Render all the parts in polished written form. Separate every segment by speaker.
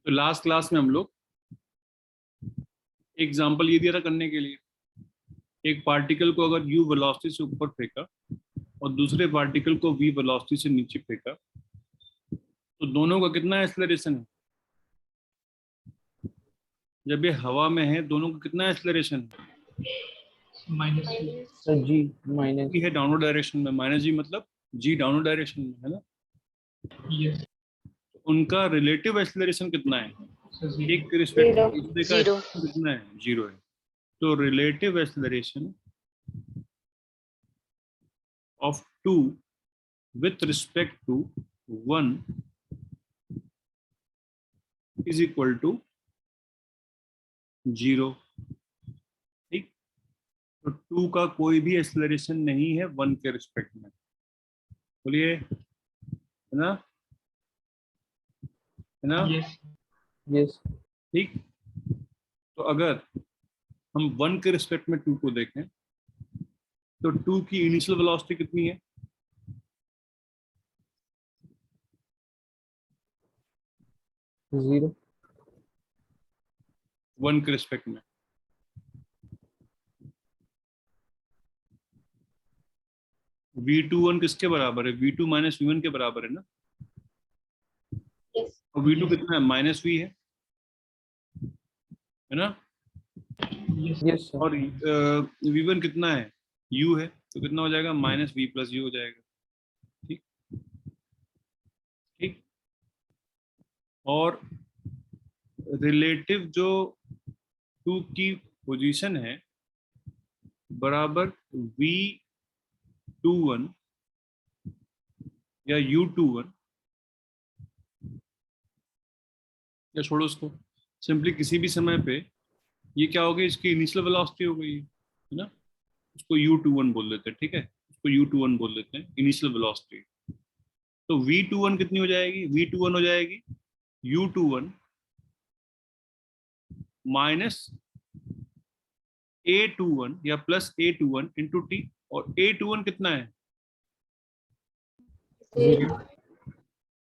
Speaker 1: तो last class में हम लोग एग्जाम्पल ये दिया था करने के लिए, एक पार्टिकल को अगर u वेलोसिटी से ऊपर फेंका और दूसरे पार्टिकल को v वेलोसिटी से नीचे फेंका तो दोनों का कितना एक्सेलरेशन है। जब ये हवा में है दोनों का कितना एक्सेलरेशन
Speaker 2: सर जी माइनस
Speaker 1: है डाउनवर्ड डायरेक्शन में, माइनस जी मतलब g डाउनवर्ड डायरेक्शन में है ना।
Speaker 2: यस
Speaker 1: उनका रिलेटिव एक्सेलरेशन कितना है, एक के रिस्पेक्ट में दूसरे का
Speaker 3: जीरो
Speaker 1: कितना है, 0 है। तो relative acceleration of 2 with respect to 1 is equal to 0। ठीक, तो 2 का कोई भी एक्सेलरेशन नहीं है 1 के रिस्पेक्ट में, बोलिए है ना, है ना।
Speaker 2: यस
Speaker 1: ठीक, तो अगर हम 1 के रिस्पेक्ट में 2 को देखें तो 2 की इनिशियल वेलोसिटी कितनी है,
Speaker 2: 0
Speaker 1: 1 के रिस्पेक्ट में। v21 किसके बराबर है, v2 माइनस v1 के बराबर है ना। और v2 कितना है, माइनस v है ना।
Speaker 2: यस सर
Speaker 1: और v1 कितना है, u है, तो कितना हो जाएगा, माइनस v प्लस u हो जाएगा। ठीक, ठीक। और रिलेटिव जो 2 की पोजीशन है बराबर v21 या u21, या छोड़ो उसको, सिंपली किसी भी समय पे ये क्या हो गई, इसकी इनिशियल वेलोसिटी हो गई है ना। उसको u21 बोल देते हैं, ठीक है, उसको u21 बोल देते हैं इनिशियल वेलोसिटी। तो v21 कितनी हो जाएगी, v21 हो जाएगी u21 माइनस a21 या प्लस a21 इंटू टी। और a21 कितना है,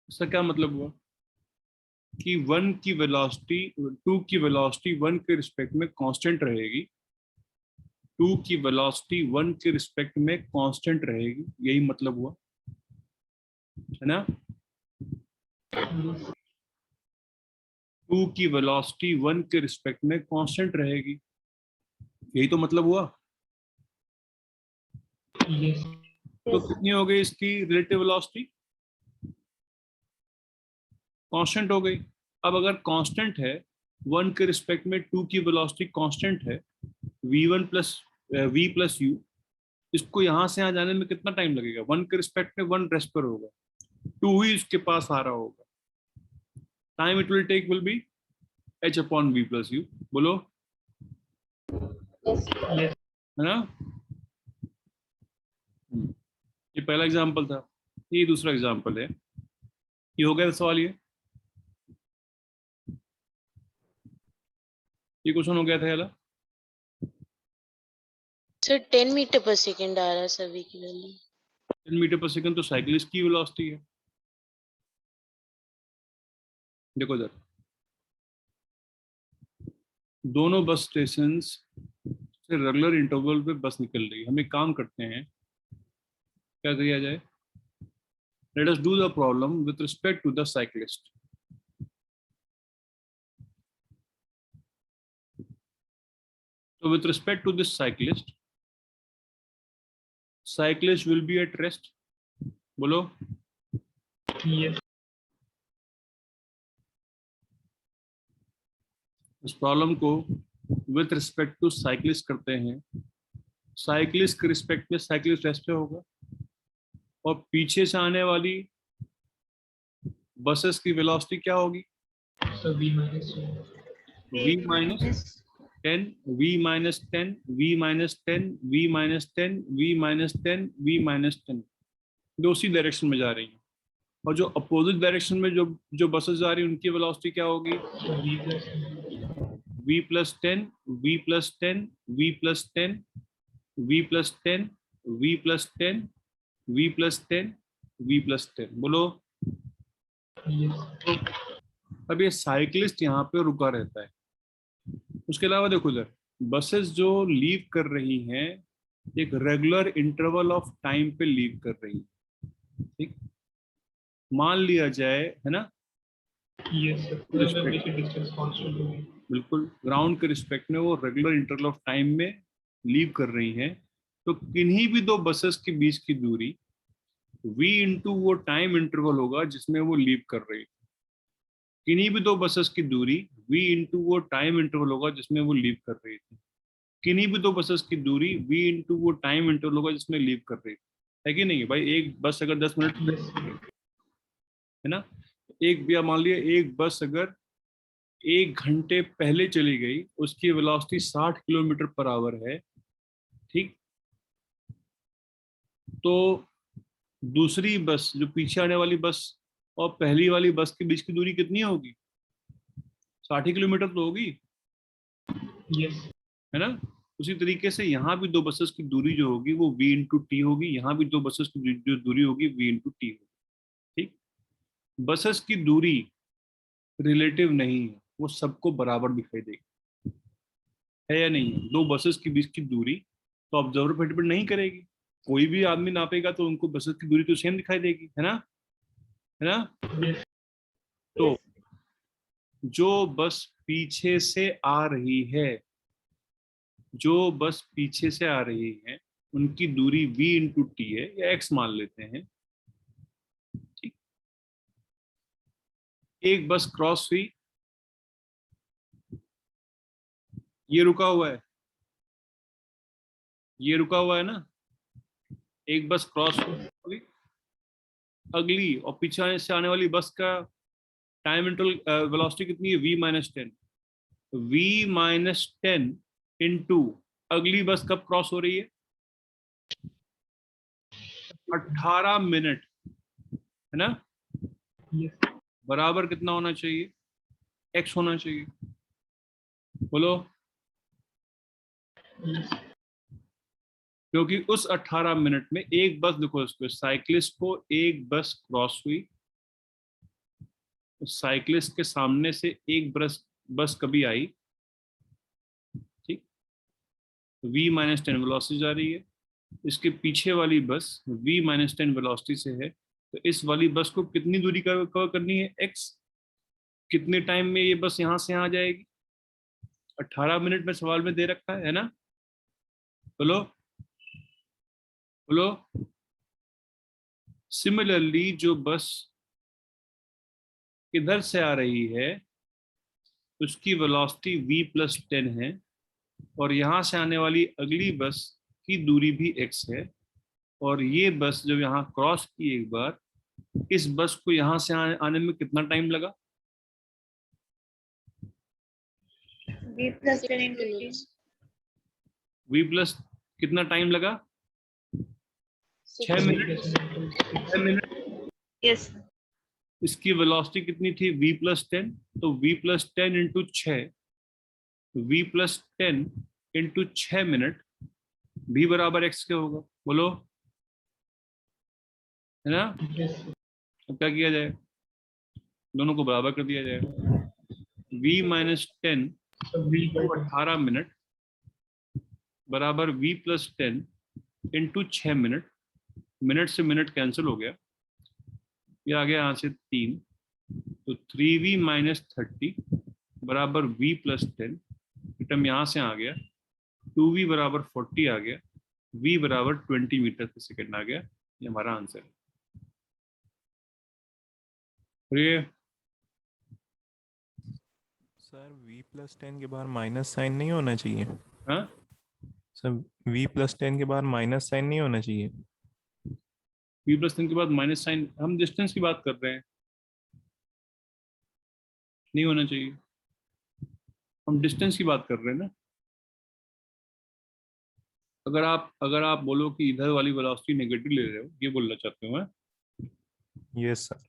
Speaker 1: इसका क्या मतलब हुआ कि 1 की वेलोसिटी 2 की वेलोसिटी 1 के रिस्पेक्ट में कांस्टेंट रहेगी, 2 की वेलोसिटी 1 के रिस्पेक्ट में कांस्टेंट रहेगी, यही मतलब हुआ है ना। 2 की वेलोसिटी 1 के रिस्पेक्ट में कांस्टेंट रहेगी, यही तो मतलब हुआ। तो कितनी हो गई इसकी रिलेटिव वेलोसिटी, कांस्टेंट हो गई। अब अगर कांस्टेंट है 1 के रिस्पेक्ट में 2 की वेलोसिटी कांस्टेंट है v1 plus v plus you, इसको यहां से यहां जाने में कितना टाइम लगेगा, 1 के रिस्पेक्ट में 1 रेस्ट पर होगा, 2 ही इसके पास आ रहा होगा, time it will take will be h upon v plus u. बोलो है ना। ये पहला एग्जांपल था, ये दूसरा एग्जांपल है। ये हो गया सवाल, ये क्वेश्चन हो गया था याला।
Speaker 3: सर 10 मीटर पर सेकंड आ रहा है सभी की वैल्यू।
Speaker 1: 10 मीटर पर सेकंड तो साइकिलिस्ट की वेलोसिटी है। देखो जरा, दोनों बस स्टेशन से रेगुलर इंटरवल पे बस निकल रही है। हम एक काम करते हैं, क्या किया जाए, let us do the problem with respect to the cyclist. So with respect to this cyclist will be at rest। बोलो
Speaker 2: यस
Speaker 1: इस प्रॉब्लम को विद रिस्पेक्ट टू साइक्लिस्ट करते हैं। साइक्लिस्ट के रिस्पेक्ट में साइक्लिस्ट रेस्ट पे होगा, और पीछे से आने वाली बसेस की वेलोसिटी क्या होगी, v minus 10 v minus 10 v minus 10 v minus 10 v minus 10 v minus 10, जो उसी डायरेक्शन में जा रही हैं। और जो अपोजिट डायरेक्शन में जो जो बसेस जा रही हैं उनकी वेलोसिटी क्या होगी, v plus 10 v plus 10 v plus 10 v plus 10 v plus 10 v plus 10 v plus 10। बोलो अब ये साइकिलिस्ट यहाँ पे रुका रहता है। उसके अलावा देखो इधर बसेस जो लीव कर रही हैं एक रेगुलर इंटरवल ऑफ टाइम पे लीव कर रही है। ठीक, मान लिया जाए, है ना,
Speaker 2: Yes, sir. The basic distance constant होगी.
Speaker 1: बिल्कुल ग्राउंड के रिस्पेक्ट में वो रेगुलर इंटरवल ऑफ टाइम में लीव कर रही हैं, तो किन्हीं भी दो बसेस के बीच की दूरी v इंटू वो टाइम इंटरवल होगा जिसमें वो लीव कर रही है। किन्हीं भी दो बसेस की दूरी v इंटू वो टाइम इंटरवल होगा जिसमें वो लीव कर रही थी। किन्हीं भी दो बसेस की दूरी v इंटू वो टाइम इंटरवल होगा जिसमें लीव कर रही है कि नहीं भाई? एक बस अगर 10 मिनट
Speaker 2: Yes, sir.
Speaker 1: है ना, एक भी मान लिया एक बस अगर 1 घंटे पहले चली गई, उसकी वेलोसिटी 60 किलोमीटर पर आवर है, ठीक, तो दूसरी बस जो पीछे आने वाली बस और पहली वाली बस के बीच की दूरी कितनी होगी? 60 किलोमीटर तो होगी,
Speaker 2: Yes.
Speaker 1: है ना। उसी तरीके से यहाँ भी दो बसेस की दूरी जो होगी वो v इंटू टी होगी, यहाँ भी दो बसेस की जो दूरी होगी v इंटू टी होगी। ठीक, बसेस की दूरी रिलेटिव नहीं है, वो सबको बराबर दिखाई देगी, है या नहीं है? दो बसेस के बीच की दूरी तो ऑब्जर्वर पर डिपेंड नहीं करेगी, कोई भी आदमी नापेगा तो उनको बसेस की दूरी तो सेम दिखाई देगी, है ना, है ना।
Speaker 2: Yes.
Speaker 1: तो जो बस पीछे से आ रही है, जो बस पीछे से आ रही है उनकी दूरी v इंटू टी है, या x मान लेते हैं। ठीक, एक बस क्रॉस हुई, ये रुका हुआ है, ये रुका हुआ है ना, एक बस क्रॉस हुई, अगली और पीछे से आने वाली बस का टाइम इंटरवल वेलोसिटी कितनी है? v-10, v-10 इंटू अगली बस कब क्रॉस हो रही है? 18 मिनट, है ना।
Speaker 2: Yes.
Speaker 1: बराबर कितना होना चाहिए? x होना चाहिए, बोलो।
Speaker 2: Yes.
Speaker 1: क्योंकि उस 18 मिनट में एक बस, देखो इसको, साइकिलिस्ट को एक बस क्रॉस हुई, साइकिलिस्ट के सामने से एक बस कभी आई, ठीक, v-10 वेलोसिटी जा रही है, इसके पीछे वाली बस v-10 वेलोसिटी से है, तो इस वाली बस को कितनी दूरी कवर करनी है? x। कितने टाइम में ये बस यहां से यहाँ आ जाएगी? 18 मिनट में सवाल में दे रखा है ना। बोलो बोलो। सिमिलरली जो बस इधर से आ रही है उसकी वेलोसिटी v+10 है, और यहां से आने वाली अगली बस की दूरी भी x है, और ये बस जब यहाँ क्रॉस की एक बार, इस बस को यहां से आने में कितना टाइम लगा?
Speaker 4: v+10 into t.
Speaker 1: v+ कितना टाइम लगा? 6 मिनट, 6 मिनट।
Speaker 4: Yes.
Speaker 1: इसकी वेलोसिटी कितनी थी? v+10, तो v+10 into 6, v+10 into 6 minute, v बराबर x के होगा, बोलो, है ना।
Speaker 2: Yes.
Speaker 1: अब क्या किया जाए? दोनों को बराबर कर दिया जाए, v-10
Speaker 2: So V by
Speaker 1: 18 minute बराबर v+10 इंटू 6 मिनट, मिनट से मिनट कैंसिल हो गया, ये आ गया यहाँ से 3, तो 3v-30 बराबर v+10, टर्म यहाँ से आ गया, 2v बराबर 40 आ गया, v बराबर 20 मीटर पर सेकेंड आ गया, ये हमारा आंसर है। ये
Speaker 5: सर v+10 के बाहर माइनस साइन नहीं होना चाहिए?
Speaker 1: हाँ,
Speaker 5: सर v+10 के बाहर माइनस साइन नहीं होना चाहिए?
Speaker 1: v+10 के बाद माइनस साइन, हम डिस्टेंस की बात कर रहे हैं, नहीं होना चाहिए, हम डिस्टेंस की बात कर रहे हैं ना। अगर आप बोलो कि इधर वाली वेलोसिटी नेगेटिव ले रहे हो, ये बोलना चाहते हो मैं,
Speaker 5: यस सर।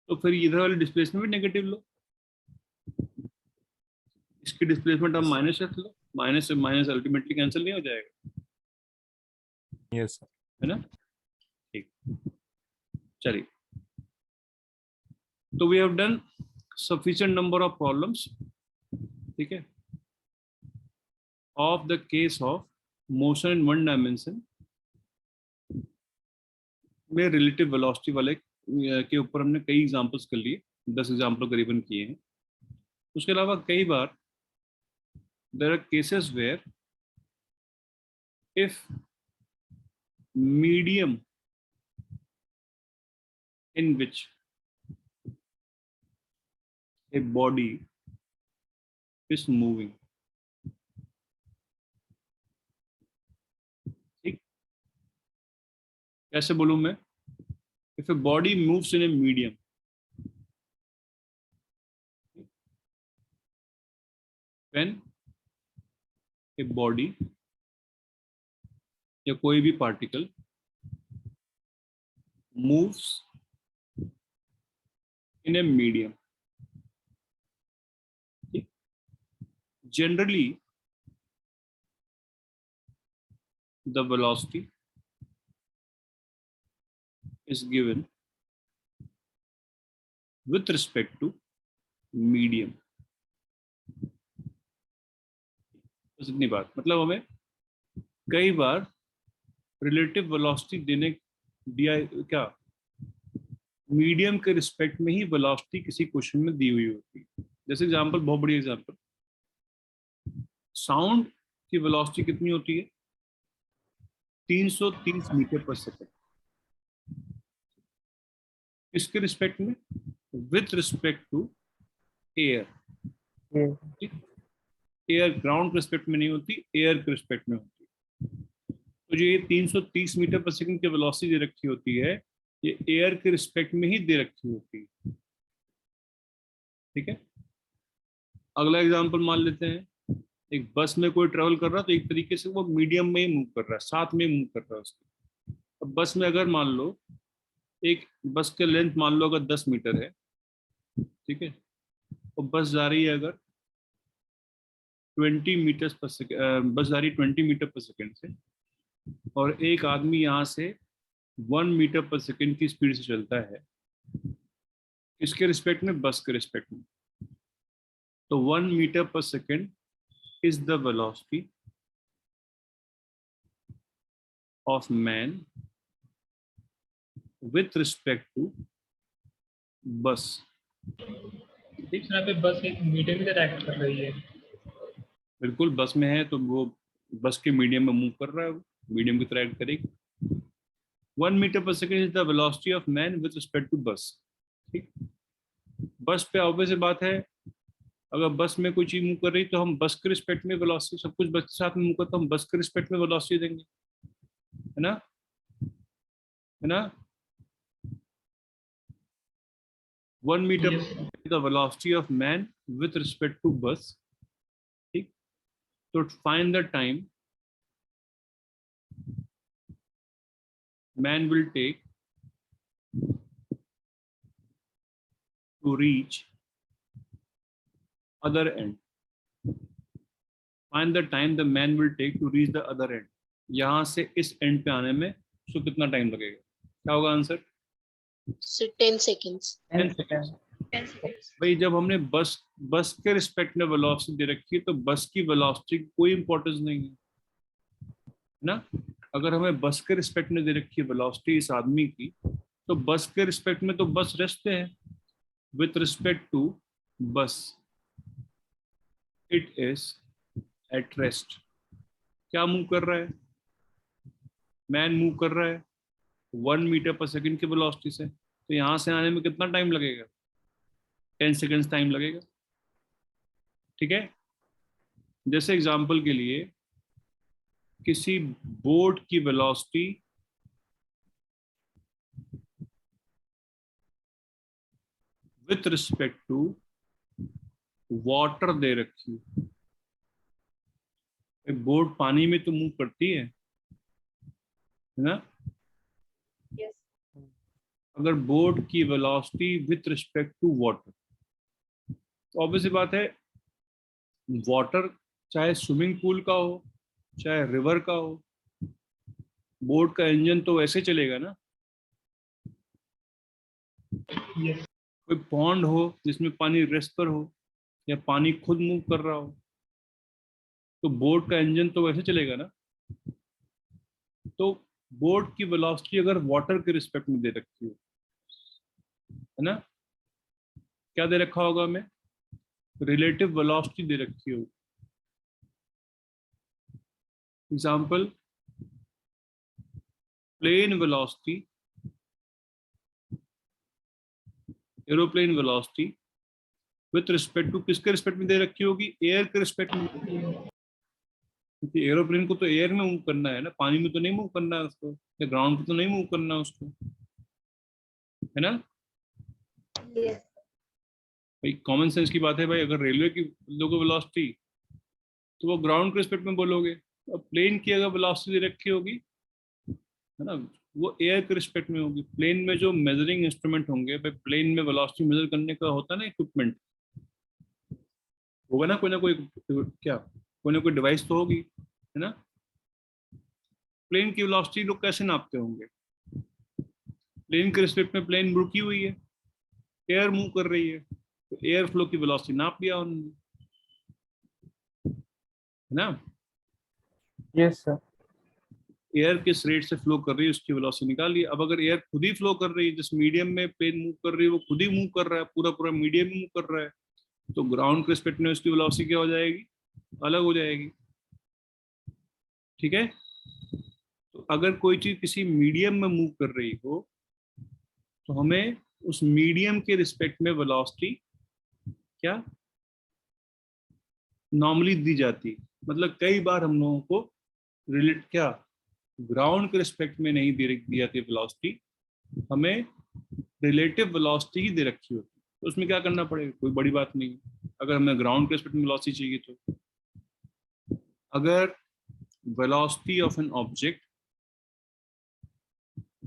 Speaker 1: तो फिर इधर वाली डिस्प्लेसमेंट भी नेगेटिव लो, इसकी डिस्प्लेसमेंट आप माइनस रख लो, माइनस से माइनस अल्टीमेटली कैंसिल नहीं हो जाएगा,
Speaker 5: यस सर।
Speaker 1: है ना। ठीक, चलिए, तो we have done sufficient number of problems, ठीक है, of the case of motion in one dimension में relative velocity वाले के ऊपर हमने कई एग्जांपल्स कर लिए, 10 एग्जांपल करीबन किए हैं। उसके अलावा कई बार there are cases where if medium in which a body is moving, ठीक, कैसे बोलूं मैं, if a body moves in a medium, when a body या कोई भी particle moves in a medium, generally the velocity is given with respect to medium। बस इतनी बात, मतलब हमें कई बार रिलेटिव वेलोसिटी दिया क्या, मीडियम के रिस्पेक्ट में ही वेलोसिटी किसी क्वेश्चन में दी हुई होती है। जैसे एग्जांपल, बहुत बड़ी एग्जांपल, साउंड की वेलोसिटी कितनी होती है, 330 मीटर पर सेकंड। इसके रिस्पेक्ट में, with respect to air, air ground के रिस्पेक्ट में नहीं होती, एयर के रिस्पेक्ट में होती है। तो जो ये 330 मीटर पर सेकंड की वेलोसिटी दे रखी होती है, ये एयर के रिस्पेक्ट में ही दे रखी होती है, ठीक है। अगला एग्जांपल मान लेते हैं, एक बस में कोई ट्रेवल कर रहा है, तो एक तरीके से वो मीडियम में ही मूव कर रहा है, साथ में मूव कर रहा है उसके। अब बस में अगर मान लो, एक बस के लेंथ मान लो अगर 10 मीटर है, ठीक है, और बस जा रही है अगर 20 मीटर पर सेकंड, बस जा रही 20 मीटर पर सेकंड से, और एक आदमी यहाँ से 1 मीटर पर सेकंड की स्पीड से चलता है, इसके रिस्पेक्ट में, बस के रिस्पेक्ट में। तो 1 metre per second is the velocity of man with respect to bus.
Speaker 2: यहाँ पे बस एक मीडियम की तरह एक्ट कर रही है।
Speaker 1: बिल्कुल, बस में है तो वो बस के मीडियम में मूव कर रहा है, वो मीडियम की तरह एक्ट करेगी। 1 metre per second is the velocity of man with respect to bus, ठीक। बस पे ऑब्वियस बात है, अगर बस में कोई चीज मूव कर रही तो हम बस के रिस्पेक्ट में वेलोसिटी, सब कुछ बस के साथ में मूव करता, हम बस के रिस्पेक्ट में वेलोसिटी देंगे, है ना, है ना। 1 metre the velocity of man with respect to bus, ठीक। तो find the time man will take to reach other end. Find the time the man will take to reach the other end. यहाँ से इस and पे आने में उसको कितना टाइम लगेगा, क्या होगा आंसर?
Speaker 3: So 10 seconds.
Speaker 1: 10 seconds। भाई जब हमने बस के रिस्पेक्ट में वेलोसिटी दे रखी है, तो बस की वेलोसिटी कोई इंपॉर्टेंस नहीं है ना। अगर हमें बस के रिस्पेक्ट में दे रखी है वेलोसिटी इस आदमी की, तो बस के रिस्पेक्ट में तो बस रेस्ट पे है, विथ रिस्पेक्ट टू बस इट इज एट रेस्ट। क्या मूव कर रहा है, मैन मूव कर रहा है 1 मीटर पर सेकंड की वेलोसिटी से, तो यहां से आने में कितना टाइम लगेगा, 10 सेकेंड्स टाइम लगेगा, ठीक है। जैसे एग्जांपल के लिए, किसी बोट की velocity with respect to water दे रखी है। बोट पानी में तो मूव करती है ना।
Speaker 3: Yes.
Speaker 1: अगर बोट की velocity with respect to water, तो ऑब्वियसली बात है, वाटर चाहे स्विमिंग पूल का हो चाहे रिवर का हो, बोट का इंजन तो ऐसे चलेगा ना।
Speaker 2: Yes.
Speaker 1: कोई पॉन्ड हो जिसमें पानी रेस्ट पर हो या पानी खुद मूव कर रहा हो, तो बोट का इंजन तो वैसे चलेगा ना। तो बोट की वेलोसिटी अगर वाटर के रिस्पेक्ट में दे रखी हो, है ना, क्या दे रखा होगा हमें, रिलेटिव वेलोसिटी दे रखी हो। Example, plane velocity, aeroplane velocity with respect to, किसके रिस्पेक्ट में दे रखी होगी, एयर के रिस्पेक्ट में। क्योंकि एरोप्लेन को तो एयर में मूव करना है ना, पानी में तो नहीं मूव करना है उसको, या ग्राउंड पे तो नहीं मूव करना है उसको, है ना। भाई कॉमन सेंस की बात है भाई, अगर रेलवे की लोगो वेलोसिटी तो वो ग्राउंड के रिस्पेक्ट में बोलोगे। अब प्लेन की अगर वेलोसिटी दे रखी होगी, है ना, वो एयर के रिस्पेक्ट में होगी। प्लेन में जो मेजरिंग इंस्ट्रूमेंट होंगे भाई, प्लेन में वेलोसिटी मेजर करने का होता है ना इक्विपमेंट, होगा ना कोई क्या, कोई ना कोई डिवाइस तो होगी, है ना। प्लेन की वेलोसिटी लोग कैसे नापते होंगे, प्लेन के रिस्पेक्ट में प्लेन रुकी हुई है, एयर मूव कर रही है, तो एयर फ्लो की वेलोसिटी नाप लिया उन्होंने, है ना।
Speaker 4: Yes sir.
Speaker 1: एयर किस रेट से फ्लो कर रही है उसकी वेलोसिटी निकालिए। अब अगर एयर खुद ही फ्लो कर रही है, जिस मीडियम में प्लेन मूव कर रही है वो खुद ही मूव कर रहा है, पूरा पूरा मीडियम मूव कर रहा है, तो ग्राउंड के रिस्पेक्ट में उसकी वेलोसिटी क्या हो जाएगी, अलग हो जाएगी। ठीक है। तो अगर कोई चीज किसी मीडियम में मूव कर रही हो तो हमें उस मीडियम के रिस्पेक्ट में वेलोसिटी क्या नॉर्मली दी जाती है। मतलब कई बार हम लोगों को रिलेट क्या ग्राउंड के रिस्पेक्ट में नहीं दी जाती वेलोसिटी, हमें रिलेटिव वेलोसिटी ही दे रखी होती है। तो उसमें क्या करना पड़ेगा, कोई बड़ी बात नहीं है। अगर हमें ग्राउंड के रिस्पेक्ट में वेलोसिटी चाहिए तो अगर वेलोसिटी ऑफ एन ऑब्जेक्ट,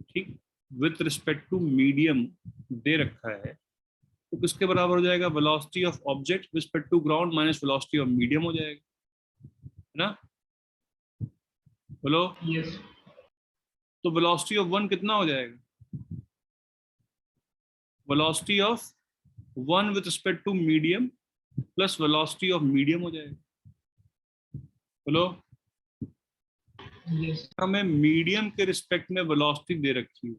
Speaker 1: ठीक, विथ रिस्पेक्ट टू मीडियम दे रखा है, तो किसके बराबर हो जाएगा, velocity of object with respect to ground minus velocity of medium हो जाएगा, है ना। बोलो।
Speaker 2: यस।
Speaker 1: तो वेलोसिटी ऑफ वन कितना हो जाएगा, velocity of one with respect to medium plus velocity of medium हो जाएगा। बोलो।
Speaker 2: यस।
Speaker 1: हमें मीडियम के रिस्पेक्ट में वेलोसिटी दे रखी है,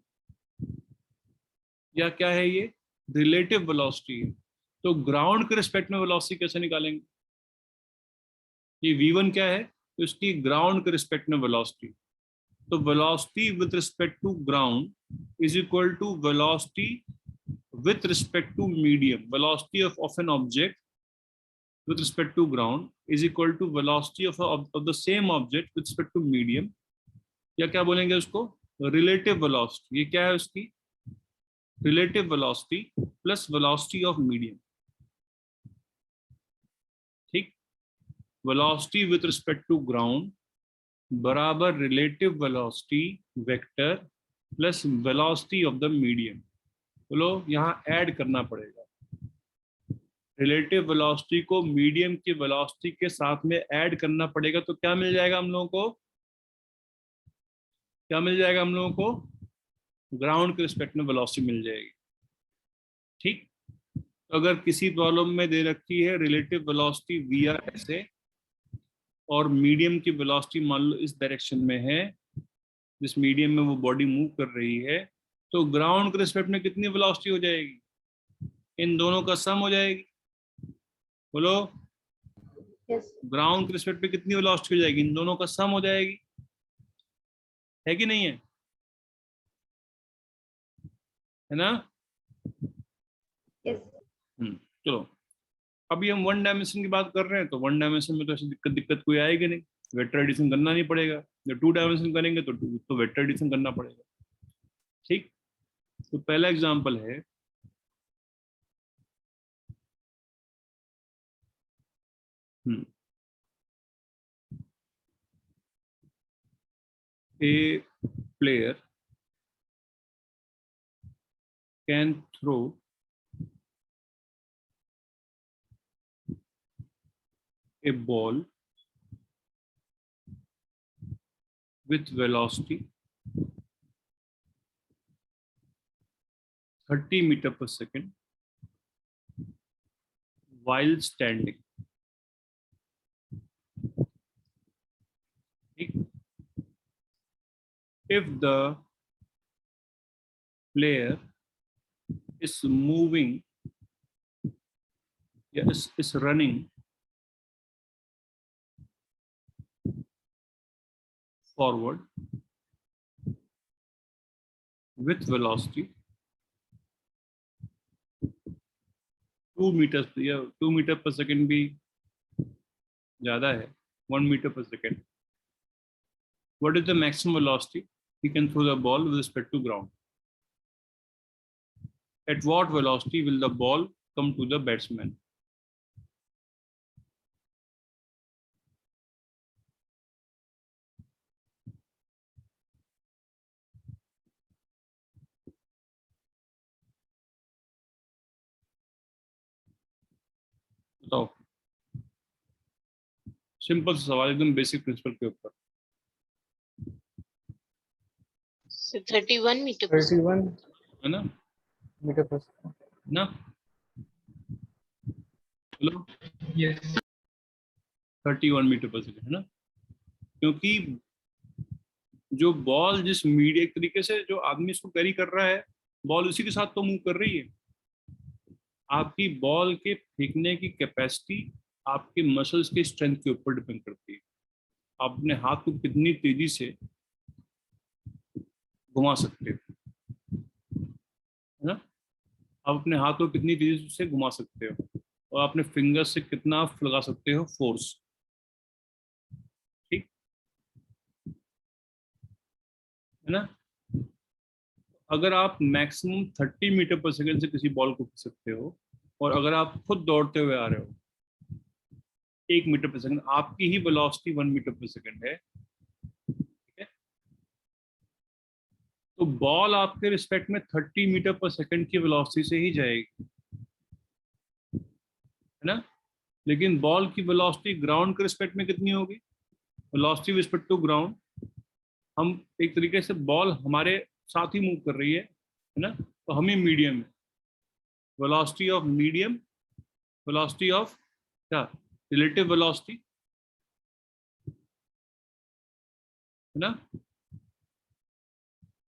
Speaker 1: या क्या है ये, रिलेटिव वेलोसिटी है। तो ग्राउंड के रिस्पेक्ट में वेलोसिटी कैसे निकालेंगे, ये v1 क्या है, तो इसकी ग्राउंड के रिस्पेक्ट में वेलोसिटी, तो velocity with respect to ground is equal to velocity with respect to medium, velocity of an object with respect to ground is equal to velocity of the same object with respect to medium, या क्या बोलेंगे उसको, relative velocity। ये क्या है उसकी, relative velocity plus velocity of medium। ठीक, velocity with respect to ground बराबर relative velocity vector plus velocity of the medium। बोलो, यहाँ ऐड करना पड़ेगा, रिलेटिव वेलोसिटी को मीडियम की वेलोसिटी के साथ में ऐड करना पड़ेगा। तो क्या मिल जाएगा हम लोगों को, क्या मिल जाएगा हम लोगों को, ग्राउंड के रिस्पेक्ट में वेलोसिटी मिल जाएगी। ठीक, तो अगर किसी प्रॉब्लम में दे रखी है रिलेटिव वेलोसिटी वी आर ऐसे, और मीडियम की वेलोसिटी मान लो इस डायरेक्शन में है, जिस मीडियम में वो बॉडी मूव कर रही है, तो ग्राउंड के रिस्पेक्ट में कितनी वेलोसिटी हो जाएगी, इन दोनों का सम हो जाएगी। बोलो। ग्राउंड के रिस्पेक्ट पे कितनी वेलोसिटी हो जाएगी, इन दोनों का सम हो जाएगी, है कि नहीं है, है ना। चलो, अभी हम वन डायमेंशन की बात कर रहे हैं, तो वन डायमेंशन में तो ऐसी दिक्कत कोई आएगी नहीं, वेक्टर एडिशन करना नहीं पड़ेगा। जब टू डायमेंशन करेंगे तो वेक्टर एडिशन करना पड़ेगा। ठीक, तो पहला एग्जांपल है, a player can throw a ball with velocity 30 meters per second while standing. If the player is moving, is running forward with velocity 2 meters, या 2 मीटर पर सेकेंड भी ज्यादा है, 1 meter per second. What is the maximum velocity he can throw the ball with respect to ground? At what velocity will the ball come to the batsman? बताओ, simple सवाल, एकदम basic principle के ऊपर.
Speaker 3: So 31 meter per second.
Speaker 4: 31
Speaker 1: है ना,
Speaker 4: meter per second.
Speaker 1: ना, hello,
Speaker 2: Yes.
Speaker 1: 31 metre per second, है ना. क्योंकि जो बॉल जिस मीडिया, एक तरीके से जो आदमी इसको कैरी कर रहा है, बॉल उसी के साथ तो मूव कर रही है. आपकी बॉल के फेंकने की कैपेसिटी आपके मसल्स के स्ट्रेंथ के ऊपर डिपेंड करती है. आप अपने हाथ को कितनी तेजी से घुमा सकते हो, है ना. आप अपने हाथ को कितनी तेजी से घुमा सकते हो, और अपने फिंगर से कितना आप लगा सकते हो फोर्स. ठीक है ना. अगर आप मैक्सिमम 30 मीटर पर सेकंड से किसी बॉल को फेंक सकते हो, और अगर आप खुद दौड़ते हुए आ रहे हो 1 मीटर पर सेकंड, आपकी ही वेलोसिटी 1 मीटर पर सेकंड है, ठीक है. तो बॉल आपके रिस्पेक्ट में 30 मीटर पर सेकंड की वेलोसिटी से ही जाएगी, है ना. लेकिन बॉल की वेलोसिटी ग्राउंड के रिस्पेक्ट में कितनी होगी? Velocity with respect to ground, हम एक तरीके से बॉल हमारे साथ ही मूव कर रही है ना, तो हम ही मीडियम है. Velocity of medium, velocity of क्या, रिलेटिव वेलोसिटी, है ना.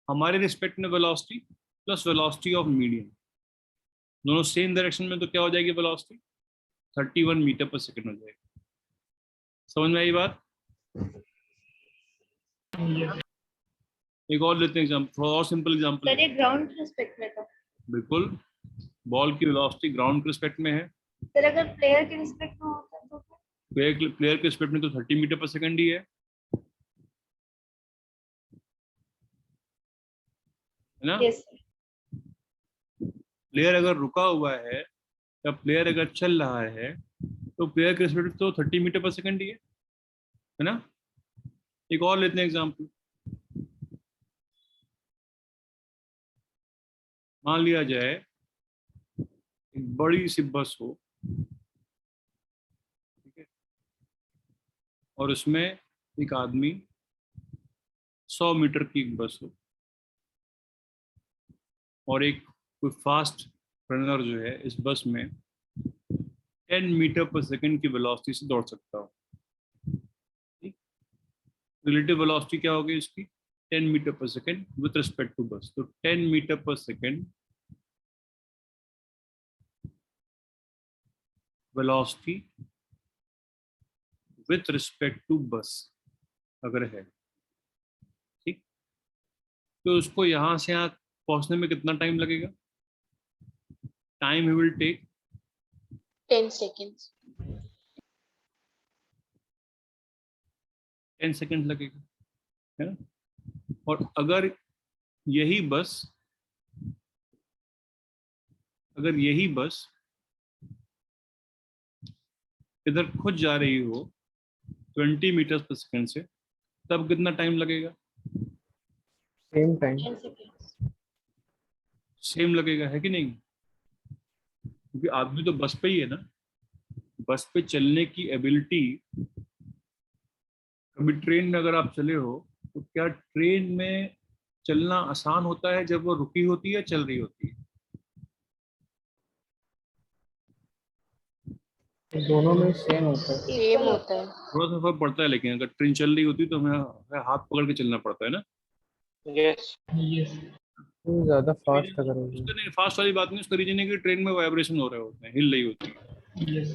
Speaker 1: हमारे रिस्पेक्ट में velocity plus velocity of medium, दोनों सेम डायरेक्शन में, तो क्या हो जाएगी वेलोसिटी? 31 मीटर पर सेकंड हो जाएगी. समझ में आई बात?
Speaker 2: Yes.
Speaker 1: एक और लेते हैं एग्जाम्पल, थोड़ा और सिंपल एग्जाम्पल.
Speaker 6: सर ये ग्राउंड के रिस्पेक्ट में था.
Speaker 1: बिल्कुल, बॉल की वेलोसिटी ग्राउंड के रिस्पेक्ट में है.
Speaker 6: सर अगर प्लेयर के रिस्पेक्ट में होता तो
Speaker 1: प्लेयर के रिस्पेक्ट में तो 30 मीटर पर सेकंड ही है ना.
Speaker 6: यस
Speaker 1: प्लेयर अगर रुका हुआ है या प्लेयर अगर चल रहा है, तो प्लेयर के रिस्पेक्ट तो 30 मीटर पर सेकंड ही है ना. एक और लेते हैं एग्जाम्पल. मान लिया जाए एक बड़ी सी बस हो, ठीक है, और उसमें एक आदमी, 100 मीटर की एक बस हो, और एक कोई फास्ट रनर जो है इस बस में 10 मीटर पर सेकंड की वेलोसिटी से दौड़ सकता हो. रिलेटिव वेलोसिटी क्या होगी इसकी? 10 metre per second with respect to बस. तो 10 metre per second velocity with respect to bus अगर है, ठीक, तो उसको यहां से यहाँ पहुंचने में कितना टाइम लगेगा? Time he will take
Speaker 3: 10 seconds.
Speaker 1: 10 second लगेगा, है ना. और अगर यही बस इधर खुद जा रही हो 20 मीटर पर सेकंड से, तब कितना टाइम लगेगा?
Speaker 4: Same time.
Speaker 6: 10 seconds.
Speaker 1: सेम लगेगा, है कि नहीं? क्योंकि आदमी तो बस पे ही है ना. बस पे चलने की एबिलिटी, कभी ट्रेन में अगर आप चले हो, तो क्या ट्रेन में चलना आसान होता है जब वो रुकी होती है, चल रही होती है?
Speaker 4: दोनों में सेम होता है।
Speaker 3: सेम होता है।
Speaker 1: थोड़ा सा फर्क पड़ता है, लेकिन अगर ट्रेन चल रही होती तो हमें हाथ पकड़ के चलना पड़ता है ना।
Speaker 2: यस
Speaker 4: तो ज्यादा फास्ट अगर होगी।
Speaker 1: उसका नहीं, फास्ट वाली बात नहीं, उसका रीजन है कि ट्रेन में वाइब्रेशन हो रहे होते हैं, हिल रही होती है।
Speaker 2: यस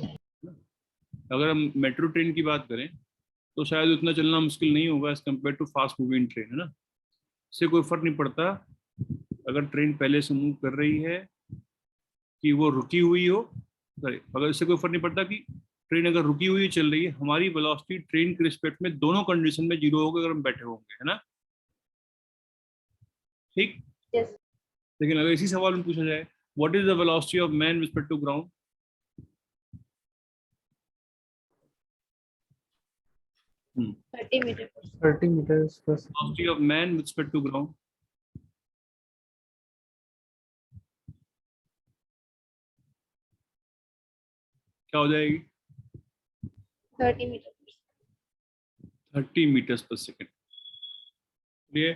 Speaker 1: अगर हम मेट्रो ट्रेन की बात करें तो शायद उतना चलना मुश्किल नहीं होगा as compare to fast moving train, है ना। इससे कोई फर्क नहीं पड़ता अगर ट्रेन पहले से मूव कर रही है कि वो रुकी हुई हो। सॉरी, अगर इससे कोई फर्क नहीं पड़ता कि ट्रेन अगर रुकी हुई चल रही है, हमारी वेलोसिटी ट्रेन के रिस्पेक्ट में दोनों कंडीशन में जीरो होगा अगर हम बैठे होंगे, है ना। ठीक।
Speaker 6: Yes.
Speaker 1: लेकिन अगर इसी सवाल में पूछा जाए what is the velocity of man respect to ground,
Speaker 6: 30 meter per
Speaker 4: 30 meters per second.
Speaker 1: Velocity of man respect to ground, क्या हो जाएगी?
Speaker 6: 30 meter per second.
Speaker 1: 30 metres per second. ये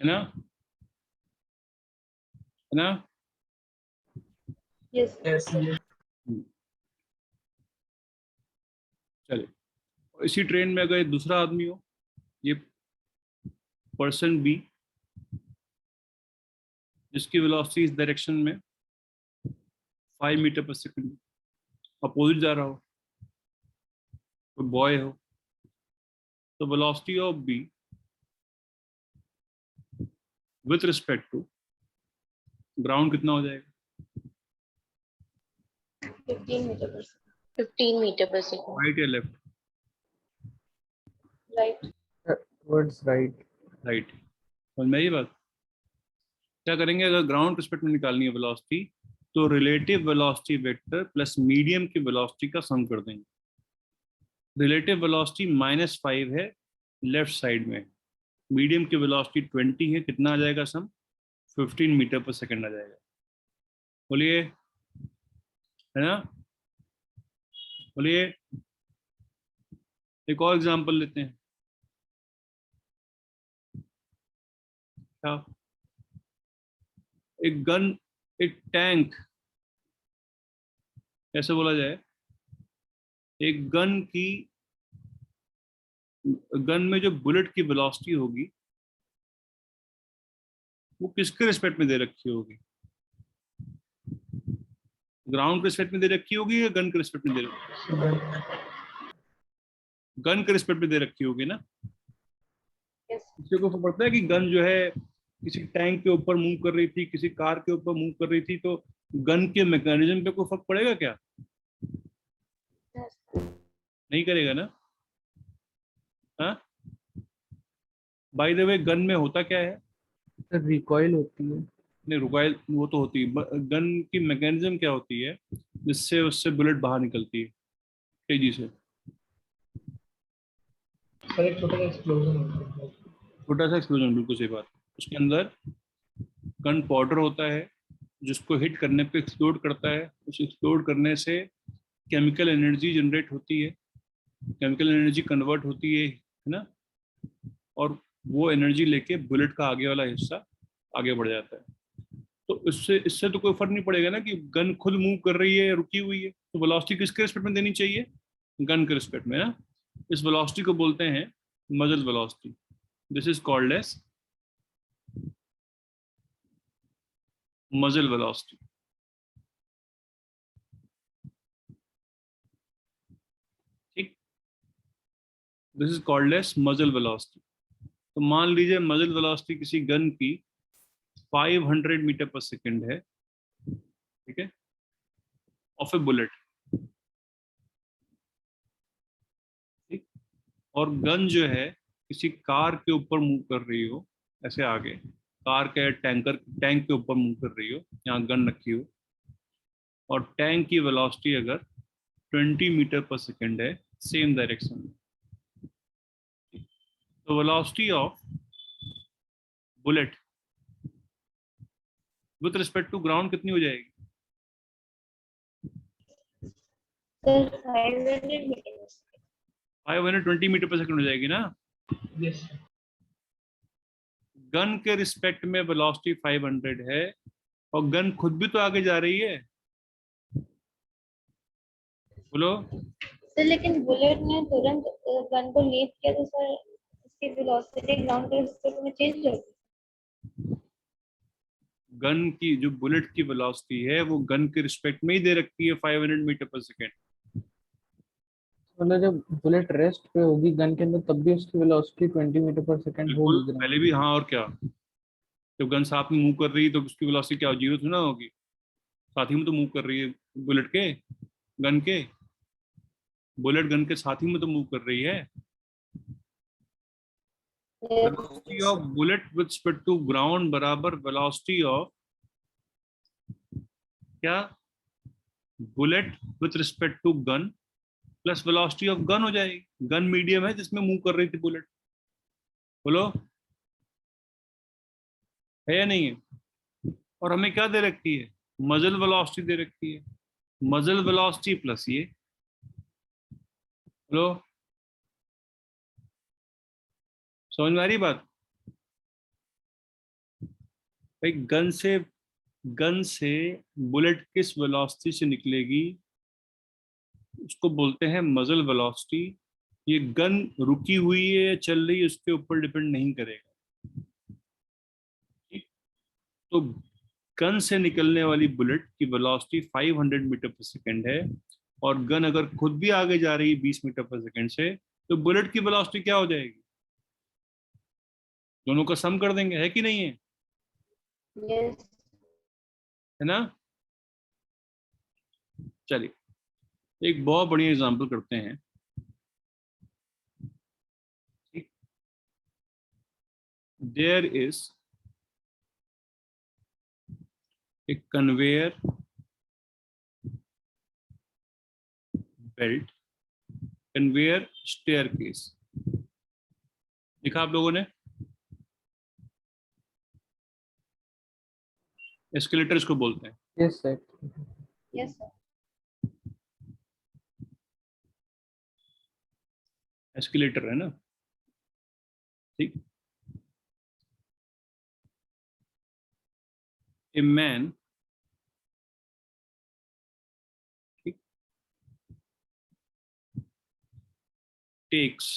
Speaker 1: है ना, है ना।
Speaker 6: Yes.
Speaker 2: यस
Speaker 1: चलिए, और इसी ट्रेन में अगर दूसरा आदमी हो, ये पर्सन बी, जिसकी वेलोसिटी इस डायरेक्शन में 5 मीटर पर सेकेंड, अपोजिट जा रहा हो, कोई बॉय हो, तो velocity of B with respect to ground कितना हो जाएगा?
Speaker 6: 15 meter per second.
Speaker 3: 15 metre per second.
Speaker 1: Right या left?
Speaker 6: Right.
Speaker 4: Towards right.
Speaker 1: Right. समझ में आई ये बात? क्या करेंगे, अगर ग्राउंड रिस्पेक्ट में निकालनी है वेलोसिटी, तो relative velocity vector plus medium की वेलोसिटी का सम कर देंगे। रिलेटिव वेलोसिटी -5 है लेफ्ट साइड में, मीडियम की वेलोसिटी 20 है, कितना आ जाएगा सम? 15 मीटर पर सेकेंड आ जाएगा। बोलिए, है ना। बोलिए, एक और एग्जांपल लेते हैं। क्या? एक गन, एक टैंक, कैसे बोला जाए, एक गन की, गन में जो बुलेट की वेलोसिटी होगी वो किसके रिस्पेक्ट में दे रखी होगी? ग्राउंड के रिस्पेक्ट में दे रखी होगी या गन के रिस्पेक्ट में दे रखी होगी? गन के रिस्पेक्ट में दे रखी होगी ना।
Speaker 6: Yes.
Speaker 1: इससे को पता है कि गन जो है किसी टैंक के ऊपर मूव कर रही थी, किसी कार के ऊपर मूव कर रही थी, तो गन के मैकेनिज्म पे कोई फर्क पड़ेगा क्या?
Speaker 6: Yes.
Speaker 1: नहीं करेगा ना। हाँ, बाय द वे गन में होता क्या है?
Speaker 4: रिकॉइल होती है।
Speaker 1: नहीं, रुकाइल वो तो होती है, गन की मैकेनिज्म क्या होती है जिससे उससे बुलेट बाहर निकलती है तेजी से?
Speaker 2: सर एक छोटा सा एक्सप्लोजन होता है।
Speaker 1: छोटा सा एक्सप्लोजन, बिल्कुल सही बात। उसके अंदर गन पाउडर होता है जिसको हिट करने पे एक्सप्लोड करता है। उस एक्सप्लोड करने से केमिकल एनर्जी जनरेट होती है, केमिकल एनर्जी कन्वर्ट होती है ना, और वो एनर्जी लेके बुलेट का आगे वाला हिस्सा आगे बढ़ जाता है। तो इससे इससे तो कोई फर्क नहीं पड़ेगा ना कि गन खुद मूव कर रही है या रुकी हुई है। तो वेलोसिटी किसके रिस्पेक्ट में देनी चाहिए? गन के रिस्पेक्ट में ना। इस वेलोसिटी को बोलते हैं muzzle velocity. This is called as muzzle velocity. ठीक, this is called as muzzle velocity. तो मान लीजिए मजल वेलोसिटी किसी गन की 500 मीटर पर सेकेंड है, ठीक है, ऑफ ए बुलेट। ठीक, और गन जो है किसी कार के ऊपर मूव कर रही हो, ऐसे आगे कार के टैंक के ऊपर मूव कर रही हो, यहाँ गन रखी हो, और टैंक की वेलोसिटी अगर 20 मीटर पर सेकेंड है सेम डायरेक्शन में, तो velocity of bullet with respect to ground कितनी हो जाएगी?
Speaker 6: Sir, 500 meters.
Speaker 1: 520 metre per second हो जाएगी ना।
Speaker 2: यस
Speaker 1: गन के रिस्पेक्ट में वेलोसिटी 500 है और गन खुद भी तो आगे जा रही है। बोलो।
Speaker 6: सर लेकिन बुलेट ने तुरंत गन को लीव किया तो सर उसकी वेलोसिटी ग्राउंड के रिस्पेक्ट में चेंज हो गई।
Speaker 1: गन की जो बुलेट की वेलोसिटी है वो गन के रिस्पेक्ट में ही दे रखी है 500 मीटर पर सेकेंड।
Speaker 4: मतलब जब बुलेट रेस्ट पे होगी गन के अंदर तब भी उसकी वेलोसिटी 20 मीटर पर सेकंड
Speaker 1: बिल्कुल,
Speaker 4: होगी
Speaker 1: पहले भी। हाँ, और क्या। जब गन साथ में मूव कर रही है तो उसकी वेलोसिटी क्या जीरो थोड़ी ना होगी, साथ ही में तो मूव कर रही है। बुलेट के गन के बुलेट गन के साथ ही में तो मूव कर रही है। Velocity of bullet with respect to ground बराबर वेलोसिटी ऑफ क्या, bullet with respect to gun plus velocity of gun हो जाएगी। गन मीडियम है जिसमें मूव कर रही थी बुलेट। बोलो, है या नहीं है। और हमें क्या दे रखी है, मजल वेलोसिटी दे रखी है। मजल वेलोसिटी प्लस ये। बोलो, समझ में आ रही बात। भाई गन से बुलेट किस वेलोसिटी से निकलेगी उसको बोलते हैं मजल वेलोसिटी। ये गन रुकी हुई है या चल रही है उसके ऊपर डिपेंड नहीं करेगा। ठीक? तो गन से निकलने वाली बुलेट की वेलोसिटी 500 मीटर पर सेकेंड है, और गन अगर खुद भी आगे जा रही है 20 मीटर पर सेकेंड से, तो बुलेट की वेलोसिटी क्या हो जाएगी, दोनों का सम कर देंगे, है कि नहीं है,
Speaker 6: यस।
Speaker 1: है ना। चलिए एक बहुत बढ़िया एग्जांपल करते हैं। There is a conveyor belt, conveyor staircase। देखा आप लोगों ने, एस्केलेटर इसको बोलते हैं।
Speaker 4: Yes sir.
Speaker 6: Yes sir.
Speaker 1: Escalator है ना, ठीक। ए मैन, ठीक, takes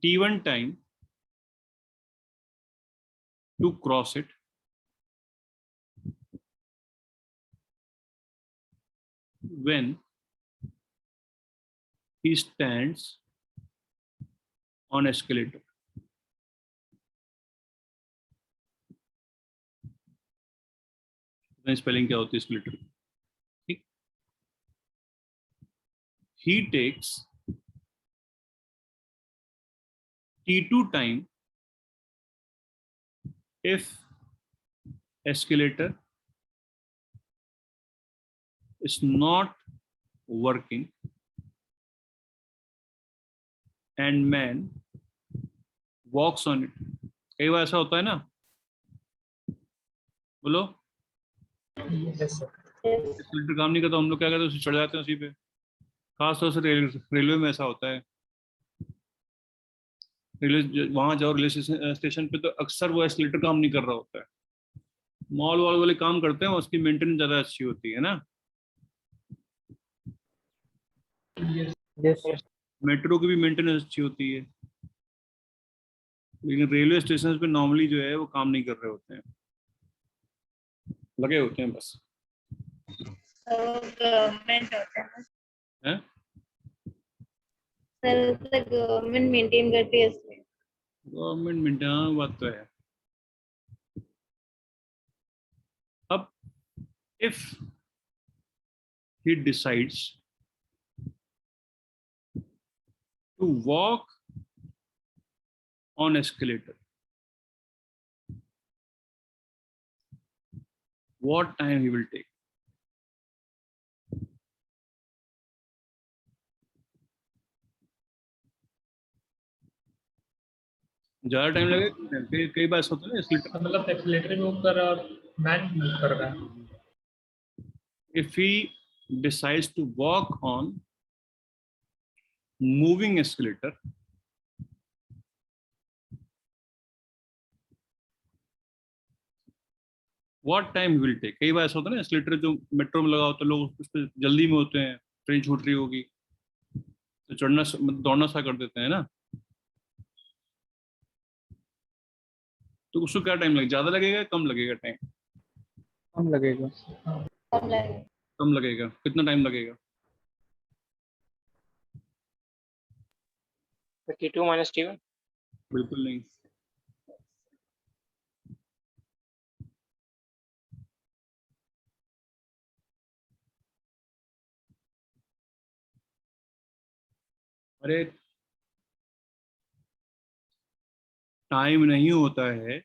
Speaker 1: t1 time to cross it when he stands on escalator। Spelling क्या होती है एस्केलेटर की, ठीक। he takes t2 time if escalator is not working and man walks on it। कई बार ऐसा होता है ना, बोलो।
Speaker 2: Yes sir.
Speaker 1: एस्केलेटर काम नहीं करता, हम लोग क्या करते हैं, उसे चढ़ जाते हैं उसी पे। खासतौर से रेलवे में ऐसा होता है। रेलवे वहां जाओ, रेलवे स्टेशन पे तो अक्सर वो एस्केलेटर काम नहीं कर रहा होता है। मॉल वॉल वाले काम करते हैं, उसकी मेंटेनेंस ज्यादा अच्छी होती है ना।
Speaker 4: यस।
Speaker 1: मेट्रो की भी मेंटेनेंस अच्छी होती है, लेकिन रेलवे स्टेशन पे नॉर्मली जो है वो काम नहीं कर रहे होते हैं, लगे होते हैं बस।
Speaker 6: गवर्नमेंट होता है ना
Speaker 1: है
Speaker 6: सर, उससे गवर्नमेंट मेंटेन करती है इसलिए।
Speaker 1: गवर्नमेंट मेंटेन, हाँ बात तो है। अब if he decides to walk on escalator, what time he will take? ज्यादा टाइम लगेगा, कई बार ऐसा होता है ना escalator।
Speaker 2: मतलब एक्सीलेटर मूव कर रहा है और मैन मूव कर रहा है।
Speaker 1: If he decides to walk on moving escalator, what time will take. कई बार ऐसा होता है ना, एस्केलेटर जो मेट्रो में लगा होता है, लोग उस पर जल्दी में होते हैं, ट्रेन छूट रही होगी तो चढ़ना मतलब दौड़ना सा कर देते हैं ना, तो उसको क्या टाइम लगेगा, ज्यादा लगेगा कम लगेगा टाइम?
Speaker 4: कम लगेगा।
Speaker 6: कम लगेगा।
Speaker 1: कम लगेगा। कितना टाइम लगेगा?
Speaker 2: 32 minus T1.
Speaker 1: बिल्कुल नहीं। अरे टाइम नहीं होता है,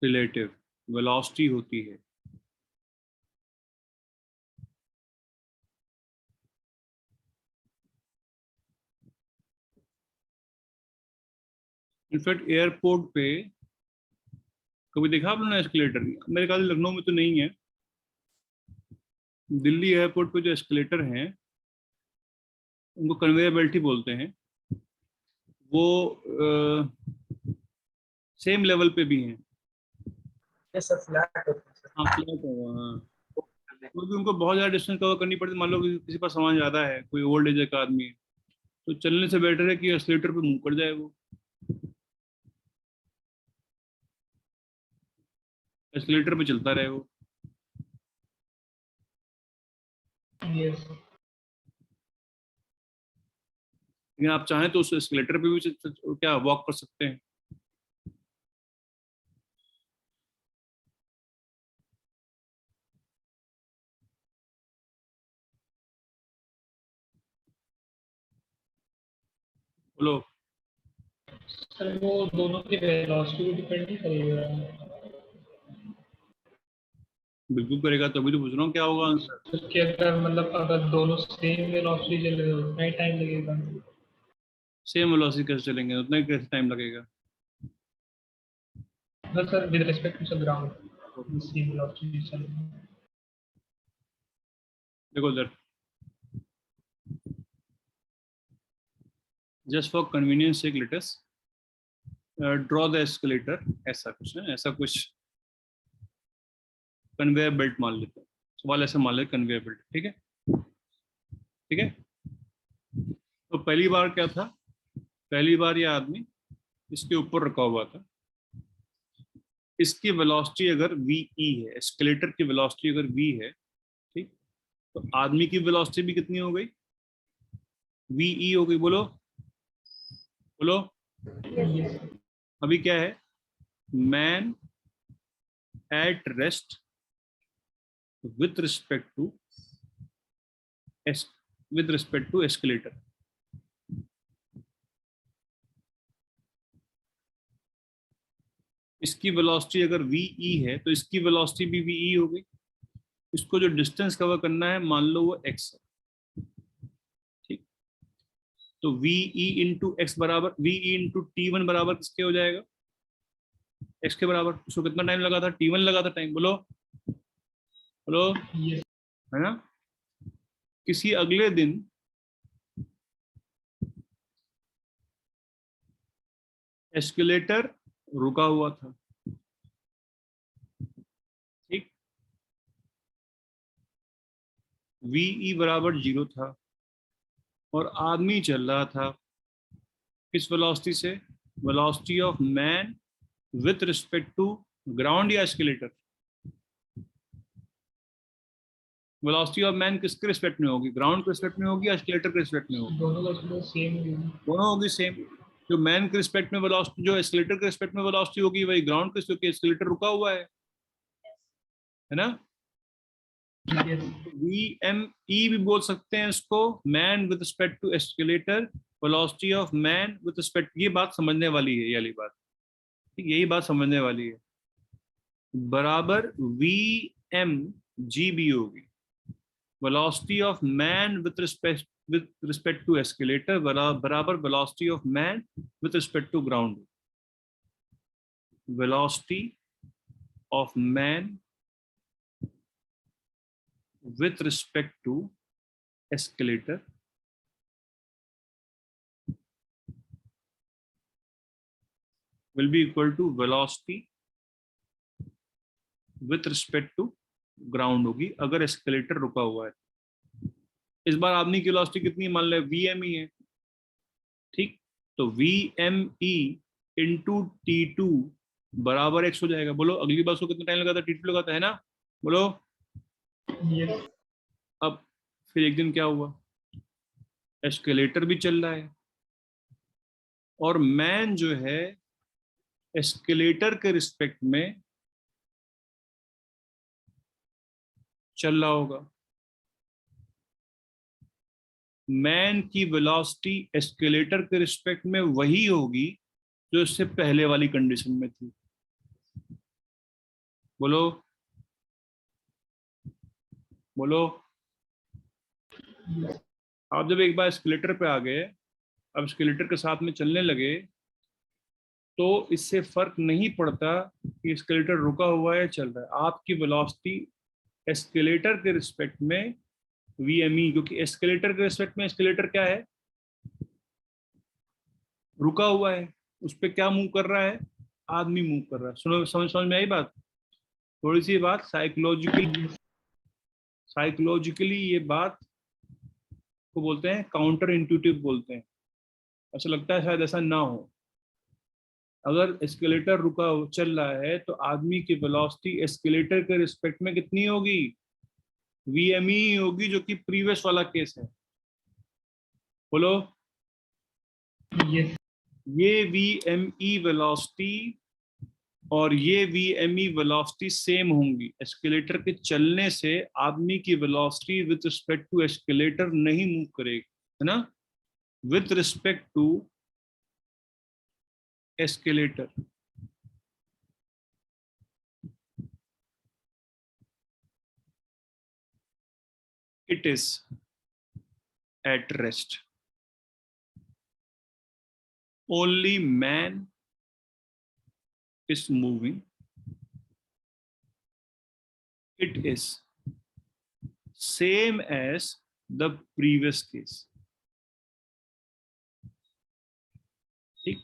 Speaker 1: रिलेटिव वेलोसिटी होती है। इनफैक्ट एयरपोर्ट पे कभी देखा आप लोगों ने एस्केलेटर? मेरे ख्याल से लखनऊ में तो नहीं है, दिल्ली एयरपोर्ट पे जो एस्केलेटर हैं उनको कन्वेयर बेल्ट ही बोलते हैं। वो सेम लेवल पे भी हैं।
Speaker 2: Yes, sir. Flat होता है, sir.
Speaker 1: हाँ फ्लैट है वो, हाँ। क्योंकि उनको बहुत ज़्यादा डिस्टेंस कवर करनी पड़ती है, मान लो किसी पास सामान ज़्यादा है, कोई ओल्ड एज का आदमी है, तो चलने से बेटर है कि एस्केलेटर पे मूव कर जाए वो, एस्केलेटर पे चलता रहे वो।
Speaker 2: Yes, sir.
Speaker 1: लेकिन आप चाहें तो उस एस्केलेटर पे भी क्या वॉक कर सकते हैं। बोलो।
Speaker 2: सर वो दोनों की वेलोसिटी को डिपेंड नहीं करेगा।
Speaker 1: बिल्कुल करेगा, तभी तो पूछ रहा हूँ क्या होगा आंसर।
Speaker 2: क्योंकि अगर मतलब अगर दोनों सेम वेलोसिटी चल रहे हो उतना ही टाइम लगेगा।
Speaker 1: सेम वेलोसिटी कैसे चलेंगे, उतना ही कैसे टाइम लगेगा?
Speaker 2: बस sir with respect to the ground same velocity चल रही है।
Speaker 1: देखो उधर, just for convenience sake let us draw the escalator. ऐसा कुछ है, ऐसा कुछ कन्वेयर बेल्ट मान लेते हैं, सवाल ऐसे मान लेते कन्वेयर बेल्ट, ठीक है? ठीक है, तो पहली बार क्या था, पहली बार ये आदमी इसके ऊपर रखा हुआ था, इसकी वेलोसिटी अगर वी ई है, एस्केलेटर की वेलोसिटी अगर वी है, ठीक, तो आदमी की वेलोसिटी भी कितनी हो गई? वी ई हो गई। बोलो बोलो।
Speaker 2: Yes,
Speaker 1: अभी क्या है, man at rest with respect to escalator. इसकी वेलोसिटी अगर वी ई है तो इसकी वेलोसिटी भी वी ई हो गई। इसको जो डिस्टेंस कवर करना है मान लो वो एक्स है, ठीक, तो वी ई इंटू एक्स बराबर V E into T one बराबर किसके हो जाएगा? एक्स के बराबर। उसको कितना टाइम लगा था? टी वन लगा था टाइम। बोलो बोलो,
Speaker 2: yes,
Speaker 1: है ना? किसी अगले दिन एस्केलेटर रुका हुआ था, ठीक, वी बराबर 0 था और आदमी चल रहा था किस वेलोसिटी से? Velocity of man with respect to ground या एस्केलेटर? वेलोसिटी ऑफ मैन किसके रिस्पेक्ट में होगी? ग्राउंड के रिस्पेक्ट में होगी या एस्केलेटर के रिस्पेक्ट में होगी?
Speaker 2: दोनों का सेम
Speaker 1: दोनों होगी सेम। जो मैन के रिस्पेक्ट में वेलोसिटी, जो एस्केलेटर के रिस्पेक्ट में वेलोसिटी होगी, वही ग्राउंड के, क्योंकि एस्केलेटर रुका हुआ है ना? वी एम ई भी बोल सकते हैं इसको, man with respect to escalator, velocity of man with respect. ये बात समझने वाली है, ये वाली बात, ठीक, यही बात समझने वाली है। बराबर वी एम जी बी होगी, velocity of man with respect to escalator बराबर velocity of man with respect to ground. Velocity of man with respect to escalator will be equal to velocity with respect to ground होगी अगर escalator रुका हुआ है। इस बार आदमी की velocity कितनी, मान ले VME है, ठीक, तो VME इंटू T2 बराबर x हो जाएगा। बोलो अगली बस को कितना टाइम लगा था, T2 लगा था, है ना, बोलो।
Speaker 2: यस
Speaker 1: अब फिर एक दिन क्या हुआ, एस्केलेटर भी चल रहा है और मैन जो है एस्केलेटर के रिस्पेक्ट में चल रहा होगा। मैन की वेलोसिटी एस्केलेटर के रिस्पेक्ट में वही होगी जो इससे पहले वाली कंडीशन में थी। बोलो बोलो। आप जब एक बार एस्केलेटर पे आ गए, अब एस्केलेटर के साथ में चलने लगे, तो इससे फर्क नहीं पड़ता कि एस्केलेटर रुका हुआ है चल रहा है, आपकी वेलोसिटी एस्केलेटर के रिस्पेक्ट में VME, क्योंकि एस्केलेटर के रिस्पेक्ट में एस्केलेटर क्या है, रुका हुआ है, उस पर क्या मूव कर रहा है, आदमी मूव कर रहा है। सुनो, समझ में आई बात, थोड़ी सी बात साइकोलॉजिकली ये बात को बोलते हैं काउंटर इंट्यूटिव बोलते हैं। ऐसा लगता है शायद ऐसा ना हो, अगर एस्केलेटर रुका चल रहा है तो आदमी की वेलोसिटी एस्केलेटर के रिस्पेक्ट में कितनी होगी, VME होगी, जो कि प्रीवियस वाला केस है। बोलो
Speaker 2: यस
Speaker 1: ये VME वेलोसिटी और ये VME वेलोसिटी सेम होंगी। एस्केलेटर के चलने से आदमी की velocity with respect to escalator नहीं मूव करेगी, है ना, with respect to escalator. It is at rest. Only man is moving. It is same as the previous case. ठीक?